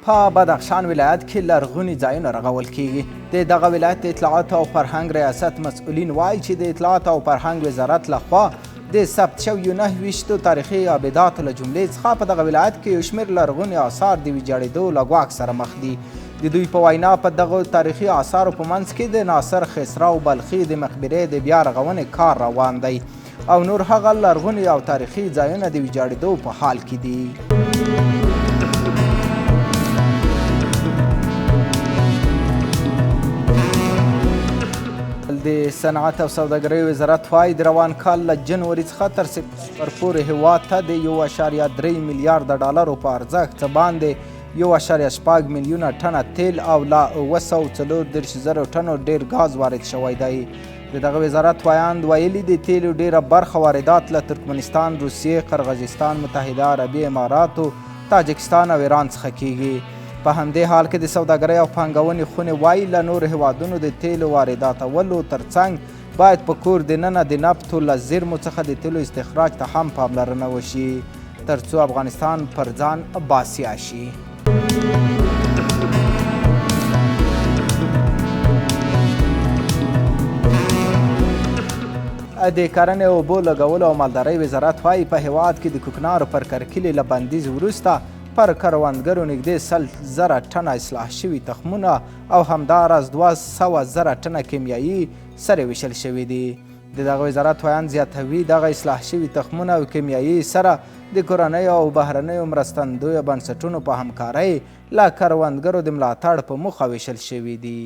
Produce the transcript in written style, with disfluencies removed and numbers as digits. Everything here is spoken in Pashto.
په بدخشان ولایت کې لرغوني ځایونه رغول کیږي. د دغه ولایت د اطلاعات او فرهنګ ریاست مسؤلین وایي چې د اطلاعات او فرهنګ وزارت لخوا د ثبت شویو 29 تاریخي ابداتو له جملې څخه په دغه ولایت کې یو شمېر لرغوني آثار د ویجاړېدو له ګواښ سره مخ دي. د دوی په وینا په دغه تاریخي آثارو په منځ کې د ناصر خسرو بلخي د مقبرې د بیا رغونې کار روان دی او نور هغه لرغوني او تاریخي ځایونه د ویجاړېدو په حال کې دي. د صنعت او سوداګرۍ وزارت وایي د روان کال له جنوري څخه تر سپتمبر پورې هیواد ته د 1.3 میلیارده ډالرو په ارزښت څه باندې 1.6 میلیونه ټنه تیل او له 934,000 ټنو ډیر غاز وارد شوی دی. د دغه وزارت وایاند ویلي د تیلو ډیره برخه واردات له ترکمنستان، روسیې، قرغیزستان، متحده عربي اماراتو، تاجکستان او ایران څخه کیږي. په همدې حال کې د سوداګرۍ او پانګونې خونې وایي له نورو هیوادونو د تیلو وارداتولو ترڅنګ باید په کور دننه د نفتو له زیرمو څخه د تیلو استخراج ته هم پاملرنه وشي ترڅو افغانستان پر ځان باسیا شي. د کرنې او اوبو لګولو او مالدارۍ وزارت وایي په هیواد کې د کوکنارو پر کرکیلې له بندیز وروسته پر کروندګرو نږدې 100,000 ټنه اصلاح شوي تخمونه او همداراز 200,000 ټنه کیمیایي سرې ویشل شوي دي. د دغه وزارت ویاند زیاتوي دغه اصلاح شوي تخمونه او کیمیایي سره د کورنیو او بهرنیو مرستندویو بنسټونو په همکارۍ له کروندګرو د ملاتړ په موخه ویشل شوي دي.